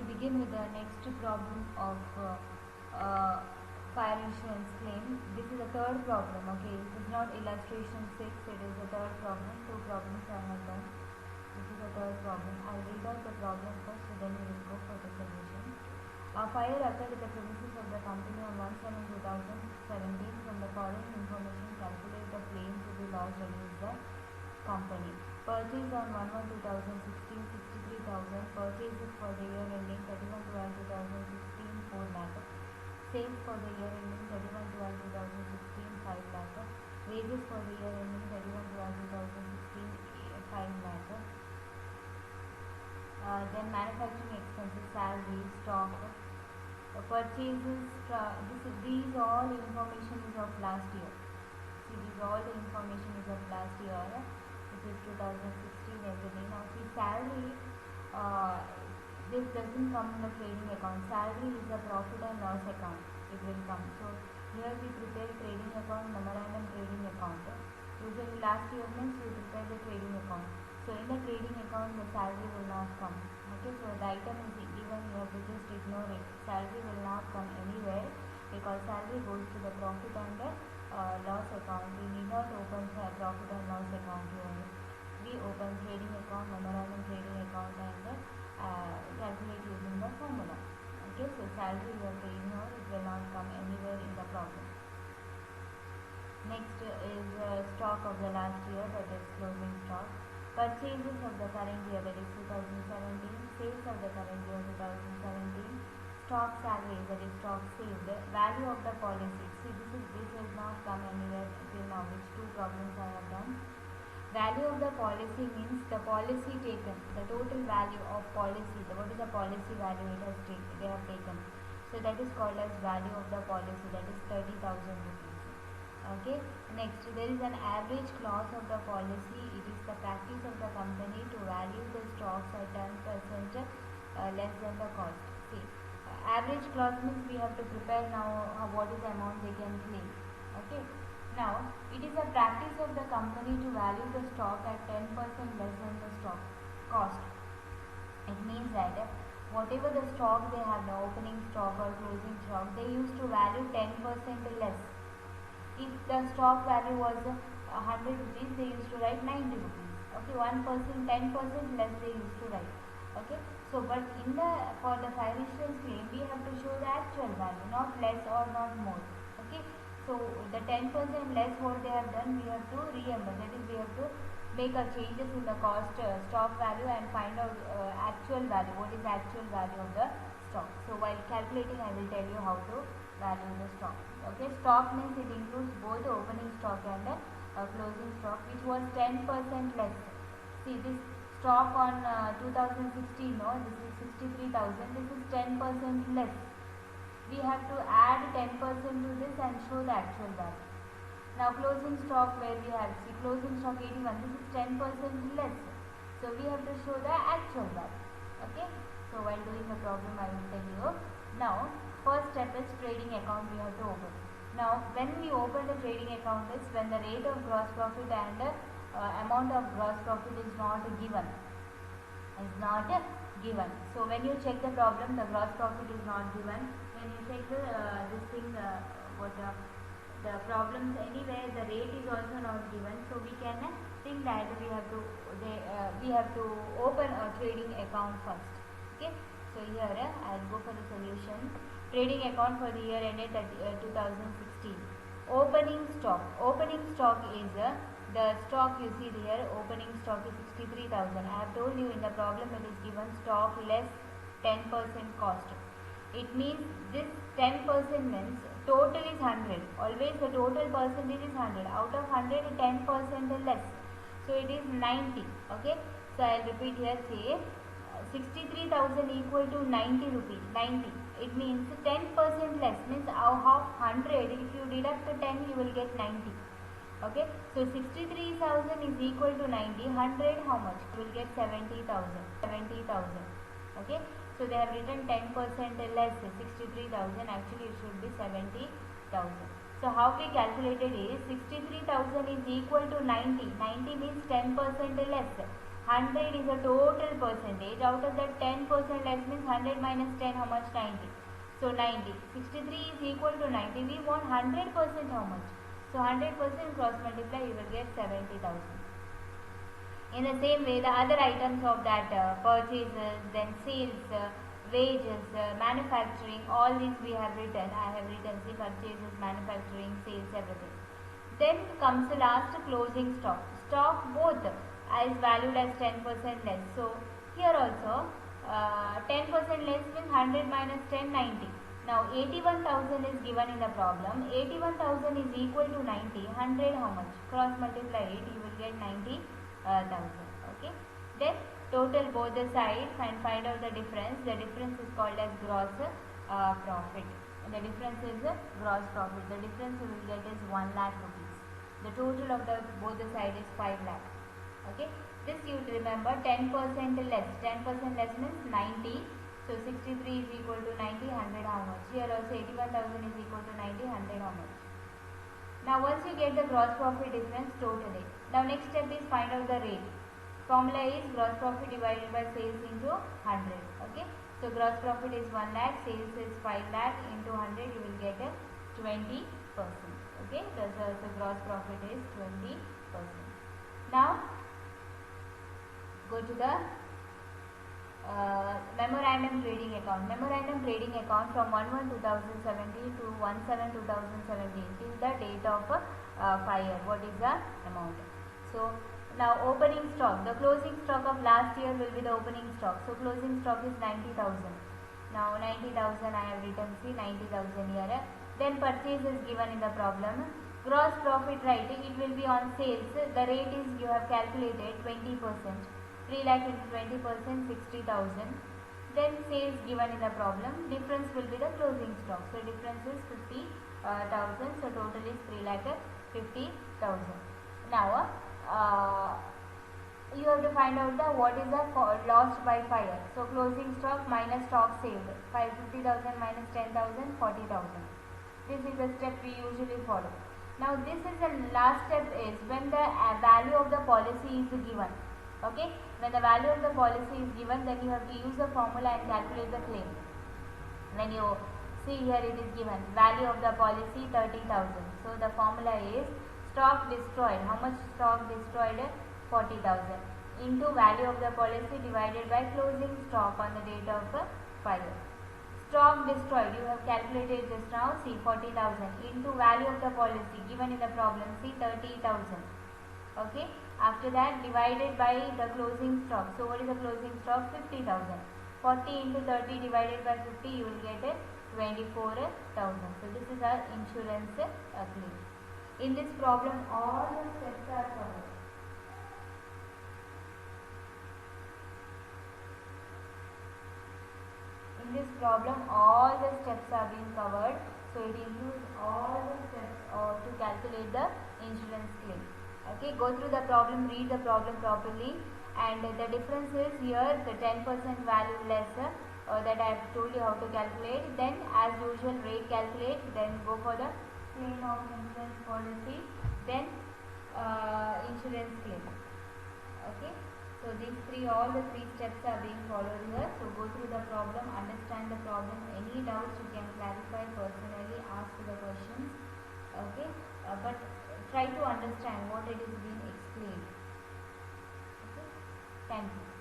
will begin with the next problem of fire insurance claim. This is the third problem. Okay, it is not illustration 6, it is the third problem. Two problems I have done. This is the third problem. I will read out the problem first, so then we will go for the solution. A fire occurred at the premises of the company on 1/7/2017. From the following information, calculate the claim to be lodged against the company. Purchase on 1/1/2016 63,000. Purchases for the year ending 31/12/2016 4 lakh. Sales for the year ending 31/12/2016 5 lakh. Wages for the year ending 31/12/2016 5 lakh. Then manufacturing expenses, salary, stock, purchases. These all information is of last year. See, these all the information is of last year. This is 2016 everything. Now see, salary. This doesn't come in the trading account. Salary is a profit and loss account. It will come. So here we prepare trading account, memorandum trading account. Usually last year means we prepare the trading account. So in the trading account the salary will not come. Okay, so the item is given, you have to just ignore it. Salary will not come anywhere because salary goes to the profit and the loss account. We need not open profit and loss account here. We open trading account, memorandum trading account and calculate using the formula. Okay, so salary you have to ignore, it will not come anywhere in the problem. Next is stock of the last year, that is closing stock. Purchases of the current year, that is 2017. Sales of the current year 2017. Stock salary, that is stock saved. Value of the policy. See, this has not come anywhere till now, which two problems I have done. Value of the policy means the policy taken, the total value of policy. What is the policy value they have taken? So that is called as value of the policy, that is 30,000 rupees. Okay. Next, there is an average clause of the policy. It is the practice of the company to value the stocks at 10% less than the cost. See, average clause means we have to prepare now what is the amount they can claim. Okay. Now, it is a practice of the company to value the stock at 10% less than the stock cost. It means that whatever the stock they have, the opening stock or closing stock, they used to value 10% less. If the stock value was 100 rupees, they used to write 90 rupees. Okay, 1%, 10% less they used to write. Okay, so but for the fire insurance claim, we have to show the actual value, not less or not more. Okay, so the 10% less what they have done, we have to reimburse. That is, we have to make a changes in the cost stock value and find out actual value. What is the actual value of the stock? So while calculating, I will tell you how to value the stock. Okay, stock means it includes both the opening stock and the closing stock, which was 10% less. See, this stock on 2016, no, this is 63,000. This is 10% less. We have to add 10% to this and show the actual value. Now closing stock, where we have, see, closing stock 81, this is 10% less. So we have to show the actual value. Okay, so while doing the problem I will tell you. Now first step is trading account we have to open. Now when we open the trading account is when the rate of gross profit and amount of gross profit is not given. So when you check the problem, the gross profit is not given. When you check the problems anywhere, the rate is also not given. So we can think that we have to open a trading account first. Okay. So here I'll go for the solution. Trading account for the year ended 2016. Opening stock. Opening stock is the stock you see here. Opening stock is 63,000. I have told you in the problem it is given stock less 10% cost. It means this 10% means total is 100. Always the total percentage is 100. Out of 100, 10% less. So it is 90. Okay. So I will repeat here. Say 63,000 equal to 90 rupees. 90. It means 10% less. Means out of 100, if you deduct 10, you will get 90. Okay. So 63,000 is equal to 90. 100 how much? You will get 70,000. 70,000. Okay. So they have written 10% less. 63,000. Actually it should be 70,000. So how we calculated is 63,000 is equal to 90. 90 means 10% less. 100 is a total percentage. Out of that 10% less means 100 minus 10 how much? 90. So 90. 63 is equal to 90. We want 100% how much? So 100% cross multiply, you will get 70,000. In the same way, the other items of that purchases, then sales, wages, manufacturing, all these we have written. I have written the purchases, manufacturing, sales, everything. Then comes the last closing stock. Stock both is valued as 10% less. So here also 10% less means 100 minus 10, 90. Now 81,000 is given in the problem. 81,000 is equal to 90. 100 how much? Cross multiply it, you will get 90,000. Okay. Then total both the sides and find out the difference. The difference is called as gross profit. The difference is gross profit. The difference you will get is 1 lakh rupees. The total of the both the side is 5 lakh. Okay. This you remember 10% less. 10% less means 90. So 63 is equal to 90. 100 how much? Here also 81,000 is equal to 90. 100 how much? Now once you get the gross profit difference, total it. Now next step is find out the rate. Formula is gross profit divided by sales into 100. Okay. So gross profit is 1 lakh, sales is 5 lakh, into 100 you will get a 20%. Okay. So gross profit is 20%. Now go to the memorandum trading account. Memorandum trading account from 1/1/2017 to 1/7/2017 till the date of fire. What is the amount? So now opening stock. The closing stock of last year will be the opening stock. So closing stock is 90,000. Now 90,000 I have written, see 90,000 here. Then purchase is given in the problem. Gross profit, right, it will be on sales. The rate is you have calculated 20%. 3 lakh into 20%, 60,000. Then sales given in the problem. Difference will be the closing stock. So difference is 50,000. So total is 3 lakh 50,000. Now you have to find out the what is the lost by fire. So closing stock minus stock saved. 50,000 minus 10,000, 40,000. This is the step we usually follow. Now this is the last step is when the value of the policy is given. Okay, when the value of the policy is given, then you have to use the formula and calculate the claim. When you see here it is given value of the policy 30,000. So the formula is stock destroyed. How much stock destroyed? 40,000 into value of the policy divided by closing stock on the date of fire. Stock destroyed you have calculated just now, see 40,000 into value of the policy given in the problem, see 30,000. Okay, after that divided by the closing stock. So what is the closing stock? 50,000. 40 into 30 divided by 50, you will get 24,000. So this is our insurance claim. In this problem all the steps are covered. In this problem all the steps are being covered. So it includes all the steps to calculate the insurance claim. Okay, go through the problem, read the problem properly, and the difference is here the 10% value less that I have told you how to calculate. Then as usual rate calculate, then go for the claim of insurance policy, then insurance claim. Okay, so these all the three steps are being followed here. So go through the problem, understand the problem. Any doubts you can clarify personally, ask the questions. Okay, but try to understand what it is being explained. Okay, thank you.